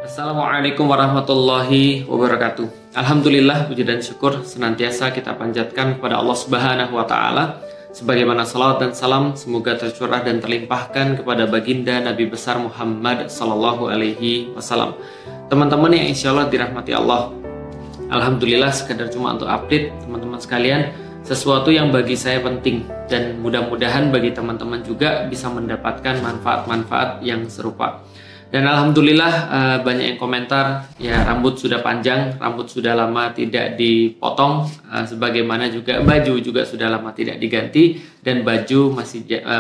Assalamualaikum warahmatullahi wabarakatuh. Alhamdulillah, puji dan syukur senantiasa kita panjatkan kepada Allah Subhanahu wa Ta'ala. Sebagaimana salawat dan salam semoga tercurah dan terlimpahkan kepada baginda Nabi besar Muhammad Sallallahu Alaihi Wasallam. Teman-teman yang insya Allah dirahmati Allah, alhamdulillah sekedar cuma untuk update teman-teman sekalian sesuatu yang bagi saya penting dan mudah-mudahan bagi teman-teman juga bisa mendapatkan manfaat-manfaat yang serupa. Dan alhamdulillah banyak yang komentar, ya rambut sudah panjang, rambut sudah lama tidak dipotong, sebagaimana juga baju juga sudah lama tidak diganti, dan baju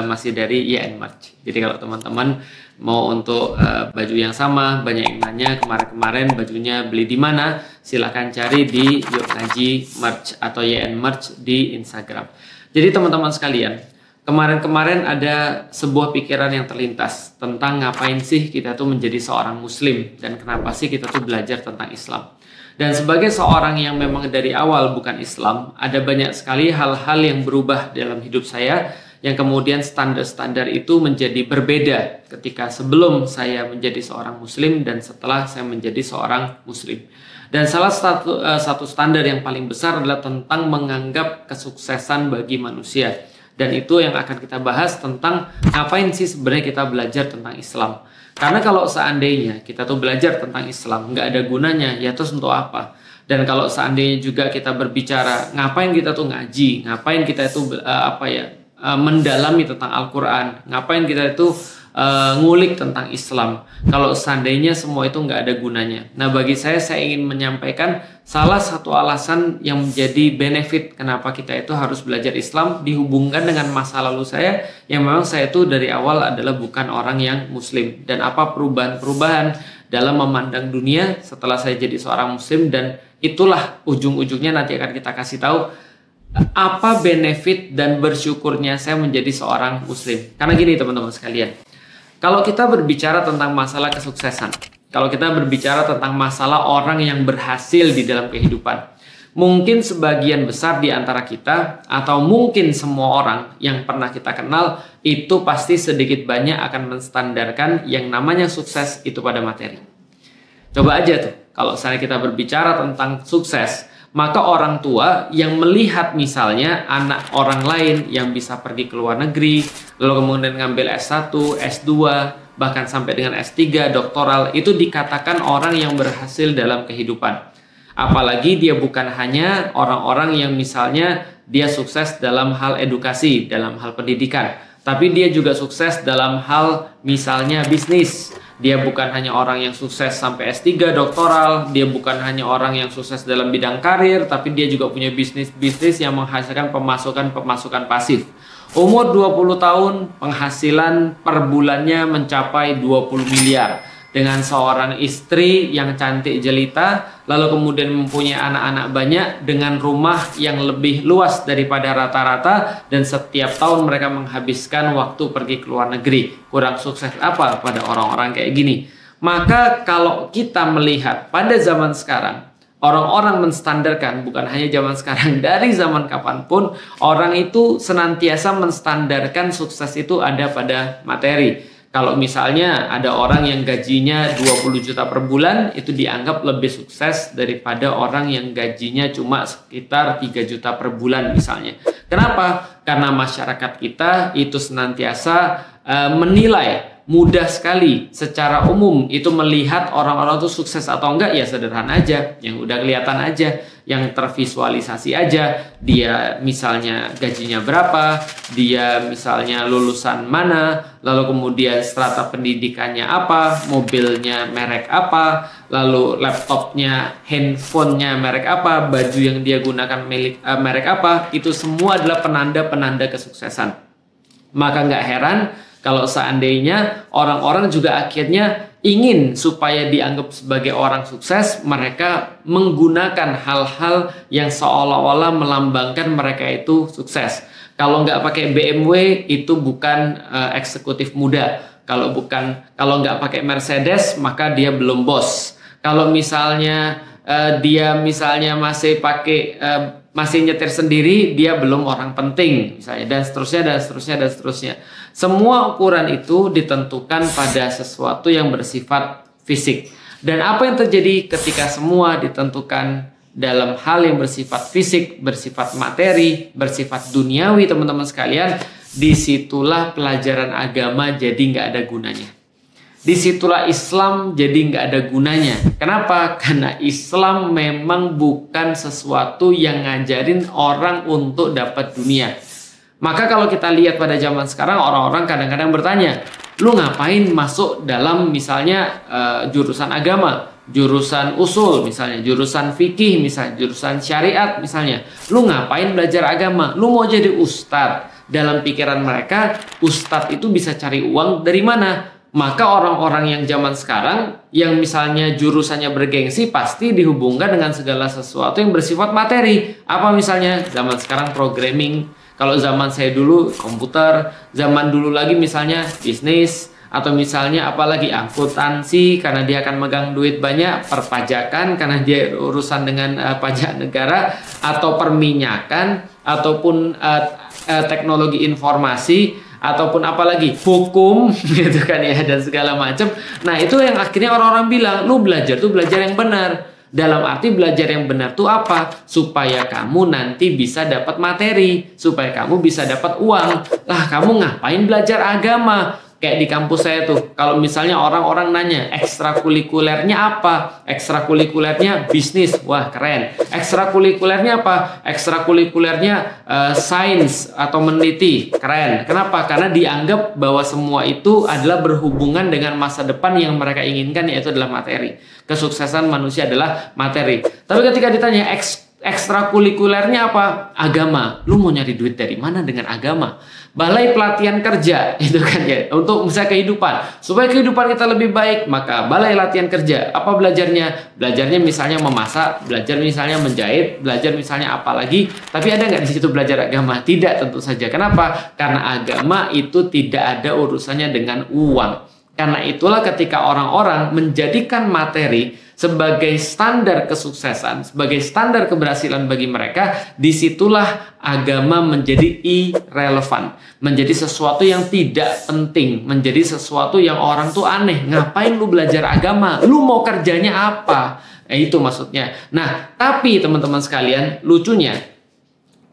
masih dari YN Merch. Jadi kalau teman-teman mau untuk baju yang sama, banyak yang nanya kemarin-kemarin bajunya beli di mana, silahkan cari di Yuk Ngaji Merch atau YN Merch di Instagram. Jadi teman-teman sekalian, kemarin-kemarin ada sebuah pikiran yang terlintas tentang ngapain sih kita tuh menjadi seorang muslim dan kenapa sih kita tuh belajar tentang Islam. Dan sebagai seorang yang memang dari awal bukan Islam, ada banyak sekali hal-hal yang berubah dalam hidup saya yang kemudian standar-standar itu menjadi berbeda ketika sebelum saya menjadi seorang muslim dan setelah saya menjadi seorang muslim. Dan salah satu standar yang paling besar adalah tentang menganggap kesuksesan bagi manusia. Dan itu yang akan kita bahas tentang ngapain sih sebenarnya kita belajar tentang Islam. Karena kalau seandainya kita tuh belajar tentang Islam nggak ada gunanya, ya terus untuk apa? Dan kalau seandainya juga kita berbicara ngapain kita tuh ngaji, ngapain kita itu mendalami tentang Al-Quran, ngapain kita itu ngulik tentang Islam, kalau seandainya semua itu nggak ada gunanya. Nah, bagi saya ingin menyampaikan salah satu alasan yang menjadi benefit kenapa kita itu harus belajar Islam dihubungkan dengan masa lalu saya yang memang saya itu dari awal adalah bukan orang yang muslim, dan apa perubahan-perubahan dalam memandang dunia setelah saya jadi seorang muslim, dan itulah ujung-ujungnya nanti akan kita kasih tahu apa benefit dan bersyukurnya saya menjadi seorang muslim. Karena gini teman-teman sekalian, kalau kita berbicara tentang masalah kesuksesan, kalau kita berbicara tentang masalah orang yang berhasil di dalam kehidupan, mungkin sebagian besar di antara kita, atau mungkin semua orang yang pernah kita kenal, itu pasti sedikit banyak akan menstandarkan yang namanya sukses itu pada materi. Coba aja tuh, kalau misalnya kita berbicara tentang sukses, maka orang tua yang melihat misalnya anak orang lain yang bisa pergi ke luar negeri, lalu kemudian ngambil S1, S2, bahkan sampai dengan S3, doktoral, itu dikatakan orang yang berhasil dalam kehidupan. Apalagi dia bukan hanya orang-orang yang misalnya dia sukses dalam hal edukasi, dalam hal pendidikan, tapi dia juga sukses dalam hal misalnya bisnis. Dia bukan hanya orang yang sukses sampai S3 doktoral, dia bukan hanya orang yang sukses dalam bidang karir, tapi dia juga punya bisnis-bisnis yang menghasilkan pemasukan pasif. Umur 20 tahun, penghasilan per bulannya mencapai 20 miliar. Dengan seorang istri yang cantik jelita, lalu kemudian mempunyai anak-anak banyak, dengan rumah yang lebih luas daripada rata-rata, dan setiap tahun mereka menghabiskan waktu pergi ke luar negeri. Kurang sukses apa pada orang-orang kayak gini? Maka kalau kita melihat pada zaman sekarang, orang-orang menstandarkan, bukan hanya zaman sekarang, dari zaman kapanpun, orang itu senantiasa menstandarkan sukses itu ada pada materi. Kalau misalnya ada orang yang gajinya 20 juta per bulan, itu dianggap lebih sukses daripada orang yang gajinya cuma sekitar 3 juta per bulan misalnya. Kenapa? Karena masyarakat kita itu senantiasa menilai, mudah sekali secara umum itu melihat orang-orang itu sukses atau enggak, ya sederhana aja, yang udah kelihatan aja, yang tervisualisasi aja, dia misalnya gajinya berapa, dia misalnya lulusan mana, lalu kemudian strata pendidikannya apa, mobilnya merek apa, lalu laptopnya, handphonenya merek apa, baju yang dia gunakan merek apa, itu semua adalah penanda-penanda kesuksesan. Maka nggak heran kalau seandainya orang-orang juga akhirnya ingin supaya dianggap sebagai orang sukses, mereka menggunakan hal-hal yang seolah-olah melambangkan mereka itu sukses. Kalau nggak pakai BMW, itu bukan eksekutif muda. Kalau nggak pakai Mercedes, maka dia belum bos. Kalau misalnya dia misalnya masih nyetir sendiri, dia belum orang penting, misalnya, dan seterusnya. Semua ukuran itu ditentukan pada sesuatu yang bersifat fisik. Dan apa yang terjadi ketika semua ditentukan dalam hal yang bersifat fisik, bersifat materi, bersifat duniawi, teman-teman sekalian, disitulah pelajaran agama jadi nggak ada gunanya. Disitulah Islam jadi nggak ada gunanya. Kenapa? Karena Islam memang bukan sesuatu yang ngajarin orang untuk dapat dunia. Maka kalau kita lihat pada zaman sekarang, orang-orang kadang-kadang bertanya, lu ngapain masuk dalam misalnya jurusan agama, jurusan usul misalnya, jurusan fikih misalnya, jurusan syariat misalnya. Lu ngapain belajar agama? Lu mau jadi ustadz. Dalam pikiran mereka, ustadz itu bisa cari uang dari mana? Maka orang-orang yang zaman sekarang yang misalnya jurusannya bergengsi pasti dihubungkan dengan segala sesuatu yang bersifat materi. Apa misalnya? Zaman sekarang programming. Kalau zaman saya dulu komputer, zaman dulu lagi misalnya bisnis, atau misalnya apalagi akuntansi karena dia akan megang duit banyak, perpajakan karena dia urusan dengan pajak negara, atau perminyakan, ataupun teknologi informasi, ataupun apalagi hukum gitu kan ya, dan segala macam. Nah itu yang akhirnya orang-orang bilang, lu belajar tuh belajar yang benar. Dalam arti belajar yang benar tuh apa? Supaya kamu nanti bisa dapat materi, supaya kamu bisa dapat uang. Lah kamu ngapain belajar agama? Kayak di kampus saya tuh, kalau misalnya orang-orang nanya ekstrakurikulernya apa? Ekstrakurikulernya bisnis, wah keren. Ekstrakurikulernya apa? Ekstrakurikulernya sains atau meneliti, keren. Kenapa? Karena dianggap bahwa semua itu adalah berhubungan dengan masa depan yang mereka inginkan, yaitu adalah materi. Kesuksesan manusia adalah materi. Tapi ketika ditanya ekstrakurikulernya apa? Agama. Lu mau nyari duit dari mana dengan agama? Balai pelatihan kerja, itu kan ya, untuk misalnya kehidupan. Supaya kehidupan kita lebih baik, maka balai latihan kerja. Apa belajarnya? Belajarnya misalnya memasak, belajar misalnya menjahit, belajar misalnya apa lagi. Tapi ada nggak di situ belajar agama? Tidak, tentu saja. Kenapa? Karena agama itu tidak ada urusannya dengan uang. Karena itulah ketika orang-orang menjadikan materi sebagai standar kesuksesan, sebagai standar keberhasilan bagi mereka, disitulah agama menjadi irrelevant, menjadi sesuatu yang tidak penting, menjadi sesuatu yang orang tuh aneh. Ngapain lu belajar agama? Lu mau kerjanya apa? Itu maksudnya. Nah, tapi teman-teman sekalian, lucunya,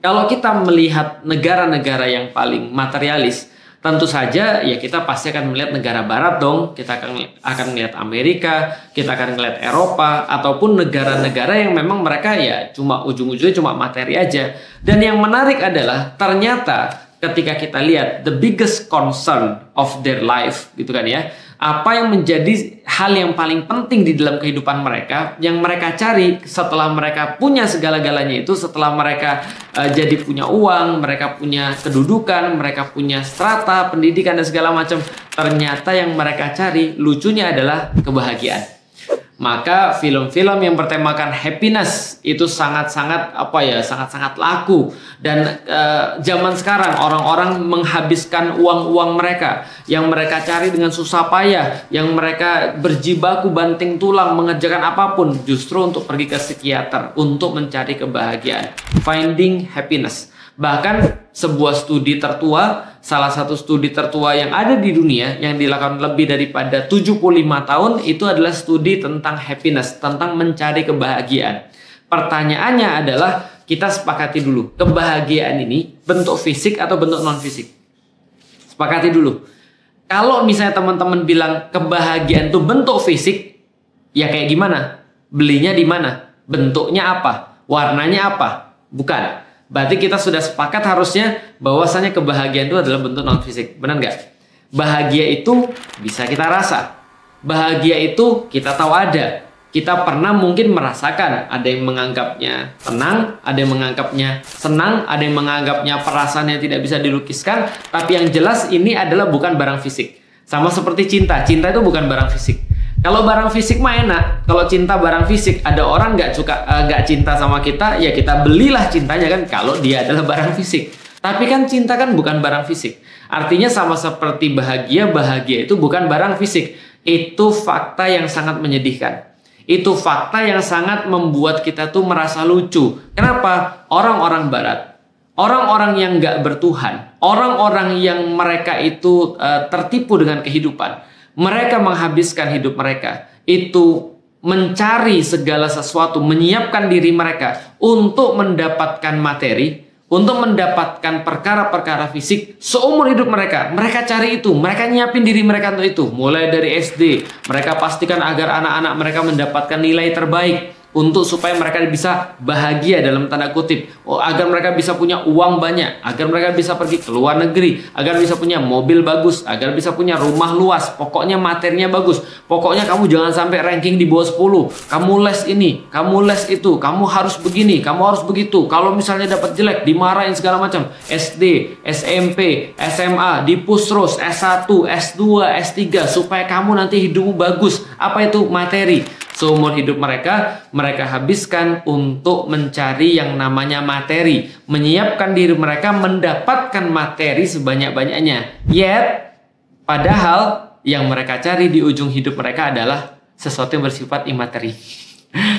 kalau kita melihat negara-negara yang paling materialis, tentu saja ya kita pasti akan melihat negara barat dong. Kita akan melihat Amerika, kita akan melihat Eropa, ataupun negara-negara yang memang mereka ya cuma ujung-ujungnya cuma materi aja. Dan yang menarik adalah ternyata ketika kita lihat the biggest concern of their life gitu kan ya, apa yang menjadi hal yang paling penting di dalam kehidupan mereka, yang mereka cari setelah mereka punya segala-galanya itu, setelah mereka jadi punya uang, mereka punya kedudukan, mereka punya strata, pendidikan dan segala macam, ternyata yang mereka cari lucunya adalah kebahagiaan. Maka film-film yang bertemakan happiness itu sangat-sangat sangat-sangat laku. Dan zaman sekarang orang-orang menghabiskan uang-uang mereka yang mereka cari dengan susah payah, yang mereka berjibaku banting tulang mengerjakan apapun justru untuk pergi ke psikiater untuk mencari kebahagiaan, finding happiness. Bahkan sebuah studi tertua, salah satu studi tertua yang ada di dunia yang dilakukan lebih daripada 75 tahun, itu adalah studi tentang happiness, tentang mencari kebahagiaan. Pertanyaannya adalah, kita sepakati dulu, kebahagiaan ini bentuk fisik atau bentuk non fisik? Sepakati dulu. Kalau misalnya teman-teman bilang kebahagiaan itu bentuk fisik, ya kayak gimana? Belinya di mana? Bentuknya apa? Warnanya apa? Bukan. Berarti kita sudah sepakat harusnya bahwasanya kebahagiaan itu adalah bentuk non fisik. Benar nggak? Bahagia itu bisa kita rasa. Bahagia itu kita tahu ada. Kita pernah mungkin merasakan. Ada yang menganggapnya tenang, ada yang menganggapnya senang, ada yang menganggapnya perasaan yang tidak bisa dilukiskan. Tapi yang jelas ini adalah bukan barang fisik. Sama seperti cinta. Cinta itu bukan barang fisik. Kalau barang fisik mah enak. Kalau cinta barang fisik, ada orang nggak cinta sama kita, ya kita belilah cintanya kan. Kalau dia adalah barang fisik. Tapi kan cinta kan bukan barang fisik. Artinya sama seperti bahagia, bahagia itu bukan barang fisik. Itu fakta yang sangat menyedihkan. Itu fakta yang sangat membuat kita tuh merasa lucu. Kenapa? Orang-orang Barat, orang-orang yang nggak bertuhan, orang-orang yang mereka itu tertipu dengan kehidupan. Mereka menghabiskan hidup mereka itu mencari segala sesuatu, menyiapkan diri mereka untuk mendapatkan materi, untuk mendapatkan perkara-perkara fisik seumur hidup mereka. Mereka cari itu, mereka nyiapin diri mereka untuk itu. Mulai dari SD, mereka pastikan agar anak-anak mereka mendapatkan nilai terbaik untuk supaya mereka bisa bahagia dalam tanda kutip, agar mereka bisa punya uang banyak, agar mereka bisa pergi ke luar negeri, agar bisa punya mobil bagus, agar bisa punya rumah luas. Pokoknya materinya bagus. Pokoknya kamu jangan sampai ranking di bawah 10. Kamu les ini, kamu les itu, kamu harus begini, kamu harus begitu. Kalau misalnya dapat jelek, dimarahin segala macam. SD, SMP, SMA, dipush terus, S1, S2, S3 supaya kamu nanti hidupmu bagus. Apa itu materi? Seumur hidup mereka habiskan untuk mencari yang namanya materi, menyiapkan diri mereka mendapatkan materi sebanyak-banyaknya. Yet, padahal yang mereka cari di ujung hidup mereka adalah sesuatu yang bersifat imateri,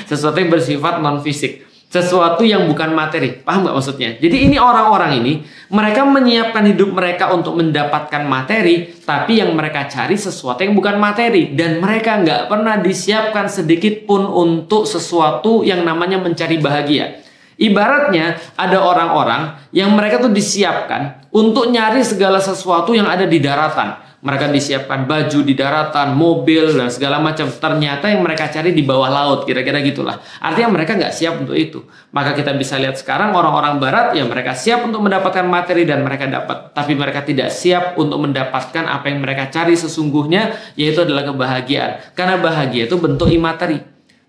sesuatu yang bersifat non-fisik, sesuatu yang bukan materi. Paham nggak maksudnya? Jadi ini orang-orang ini, mereka menyiapkan hidup mereka untuk mendapatkan materi, tapi yang mereka cari sesuatu yang bukan materi. Dan mereka nggak pernah disiapkan sedikit pun untuk sesuatu yang namanya mencari bahagia. Ibaratnya ada orang-orang yang mereka tuh disiapkan untuk nyari segala sesuatu yang ada di daratan. Mereka disiapkan baju di daratan, mobil, dan segala macam. Ternyata yang mereka cari di bawah laut, kira-kira gitulah. Artinya mereka nggak siap untuk itu. Maka kita bisa lihat sekarang orang-orang barat, ya mereka siap untuk mendapatkan materi dan mereka dapat. Tapi mereka tidak siap untuk mendapatkan apa yang mereka cari sesungguhnya, yaitu adalah kebahagiaan. Karena bahagia itu bentuk imateri.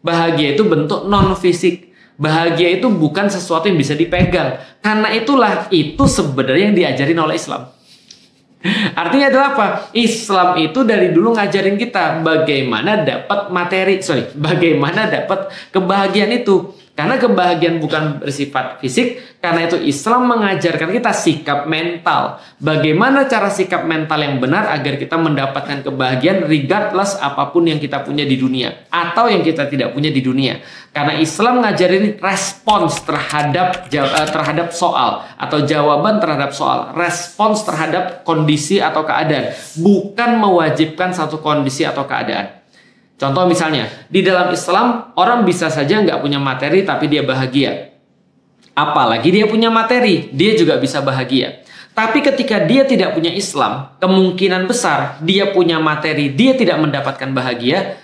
Bahagia itu bentuk non-fisik. Bahagia itu bukan sesuatu yang bisa dipegang. Karena itulah, itu sebenarnya yang diajarin oleh Islam. Artinya adalah apa? Islam itu dari dulu ngajarin kita bagaimana dapat bagaimana dapat kebahagiaan itu. Karena kebahagiaan bukan bersifat fisik, karena itu Islam mengajarkan kita sikap mental. Bagaimana cara sikap mental yang benar agar kita mendapatkan kebahagiaan regardless apapun yang kita punya di dunia atau yang kita tidak punya di dunia. Karena Islam ngajarin respons terhadap soal atau jawaban terhadap soal, respons terhadap kondisi atau keadaan, bukan mewajibkan satu kondisi atau keadaan. Contoh misalnya, di dalam Islam orang bisa saja nggak punya materi tapi dia bahagia. Apalagi dia punya materi, dia juga bisa bahagia. Tapi ketika dia tidak punya Islam, kemungkinan besar dia punya materi, dia tidak mendapatkan bahagia.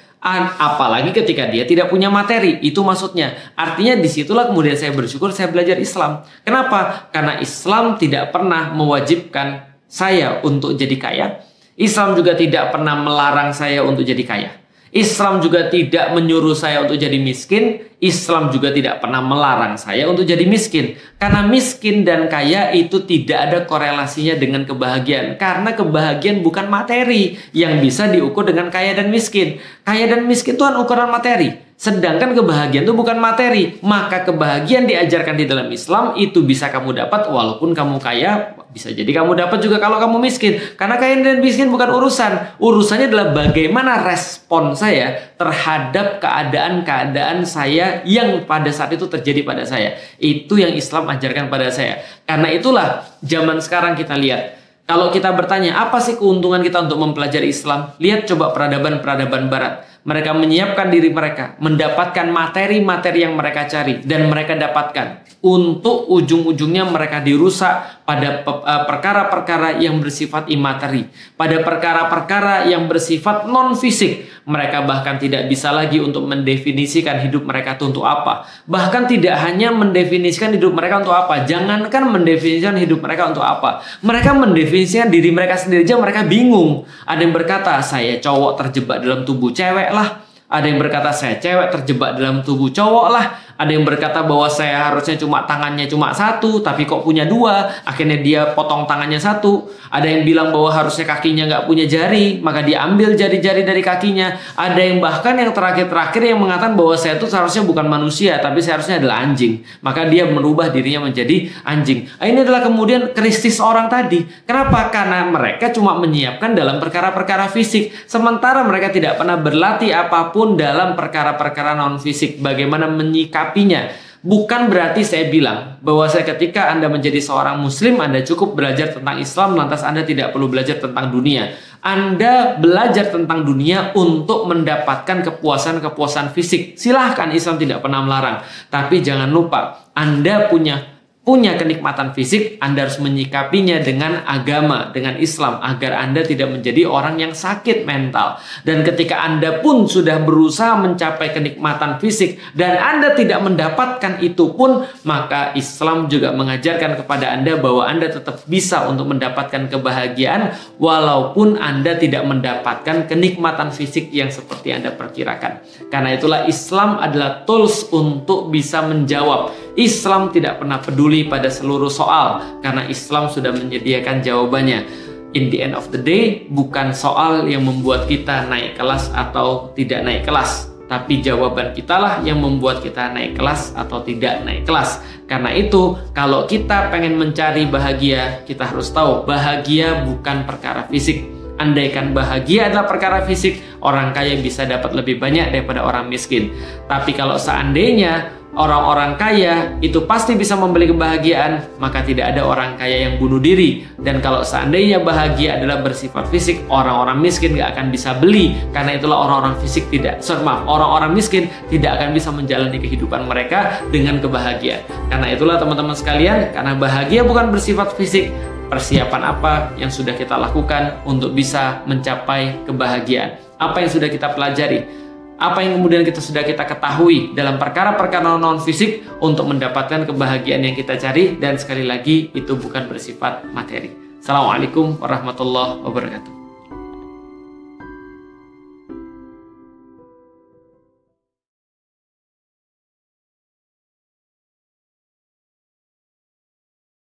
Apalagi ketika dia tidak punya materi. Itu maksudnya. Artinya disitulah kemudian saya bersyukur saya belajar Islam. Kenapa? Karena Islam tidak pernah mewajibkan saya untuk jadi kaya. Islam juga tidak pernah melarang saya untuk jadi kaya. Islam juga tidak menyuruh saya untuk jadi miskin. Islam juga tidak pernah melarang saya untuk jadi miskin. Karena miskin dan kaya itu tidak ada korelasinya dengan kebahagiaan. Karena kebahagiaan bukan materi yang bisa diukur dengan kaya dan miskin. Kaya dan miskin itu kan ukuran materi. Sedangkan kebahagiaan itu bukan materi. Maka kebahagiaan diajarkan di dalam Islam itu bisa kamu dapat walaupun kamu kaya. Bisa jadi kamu dapat juga kalau kamu miskin. Karena kaya dan miskin bukan urusan. Urusannya adalah bagaimana respon saya terhadap keadaan-keadaan saya yang pada saat itu terjadi pada saya. Itu yang Islam ajarkan pada saya. Karena itulah zaman sekarang kita lihat. Kalau kita bertanya, apa sih keuntungan kita untuk mempelajari Islam? Lihat coba peradaban-peradaban barat. Mereka menyiapkan diri mereka, mendapatkan materi-materi yang mereka cari, dan mereka dapatkan. Untuk ujung-ujungnya mereka dirusak pada perkara-perkara yang bersifat imateri. Pada perkara-perkara yang bersifat non-fisik. Mereka bahkan tidak bisa lagi untuk mendefinisikan hidup mereka itu untuk apa. Bahkan tidak hanya mendefinisikan hidup mereka untuk apa. Jangankan mendefinisikan hidup mereka untuk apa. Mereka mendefinisikan diri mereka sendiri aja mereka bingung. Ada yang berkata, saya cowok terjebak dalam tubuh cewek lah. Ada yang berkata saya cewek terjebak dalam tubuh cowok lah. Ada yang berkata bahwa saya harusnya tangannya cuma satu, tapi kok punya dua. Akhirnya dia potong tangannya satu. Ada yang bilang bahwa harusnya kakinya nggak punya jari, maka dia ambil jari-jari dari kakinya. Ada yang bahkan yang terakhir-terakhir yang mengatakan bahwa saya itu seharusnya bukan manusia, tapi seharusnya adalah anjing. Maka dia merubah dirinya menjadi anjing. Ini adalah kemudian kristis orang tadi. Kenapa? Karena mereka cuma menyiapkan dalam perkara-perkara fisik. Sementara mereka tidak pernah berlatih apapun dalam perkara-perkara non-fisik. Bagaimana menyikapinya, Bukan berarti saya bilang bahwa ketika Anda menjadi seorang muslim, Anda cukup belajar tentang Islam, lantas Anda tidak perlu belajar tentang dunia. Anda belajar tentang dunia untuk mendapatkan kepuasan-kepuasan fisik. Silahkan, Islam tidak pernah melarang. Tapi jangan lupa, Anda punya kenikmatan fisik, Anda harus menyikapinya dengan agama, dengan Islam, agar Anda tidak menjadi orang yang sakit mental. Dan ketika Anda pun sudah berusaha mencapai kenikmatan fisik dan Anda tidak mendapatkan itu pun, maka Islam juga mengajarkan kepada Anda bahwa Anda tetap bisa untuk mendapatkan kebahagiaan walaupun Anda tidak mendapatkan kenikmatan fisik yang seperti Anda perkirakan. Karena itulah Islam adalah tools untuk bisa menjawab. Islam tidak pernah peduli pada seluruh soal karena Islam sudah menyediakan jawabannya. In the end of the day, bukan soal yang membuat kita naik kelas atau tidak naik kelas, tapi jawaban kita lah yang membuat kita naik kelas atau tidak naik kelas. Karena itu, kalau kita pengen mencari bahagia, kita harus tahu bahagia bukan perkara fisik. Andaikan bahagia adalah perkara fisik, orang kaya bisa dapat lebih banyak daripada orang miskin. Tapi kalau seandainya orang-orang kaya itu pasti bisa membeli kebahagiaan, maka tidak ada orang kaya yang bunuh diri. Dan kalau seandainya bahagia adalah bersifat fisik, orang-orang miskin gak akan bisa beli. Karena itulah orang-orang miskin tidak akan bisa menjalani kehidupan mereka dengan kebahagiaan. Karena itulah teman-teman sekalian, karena bahagia bukan bersifat fisik, persiapan apa yang sudah kita lakukan untuk bisa mencapai kebahagiaan? Apa yang sudah kita pelajari? Apa yang kemudian sudah kita ketahui dalam perkara-perkara non-fisik untuk mendapatkan kebahagiaan yang kita cari? Dan sekali lagi, itu bukan bersifat materi. Assalamualaikum warahmatullahi wabarakatuh.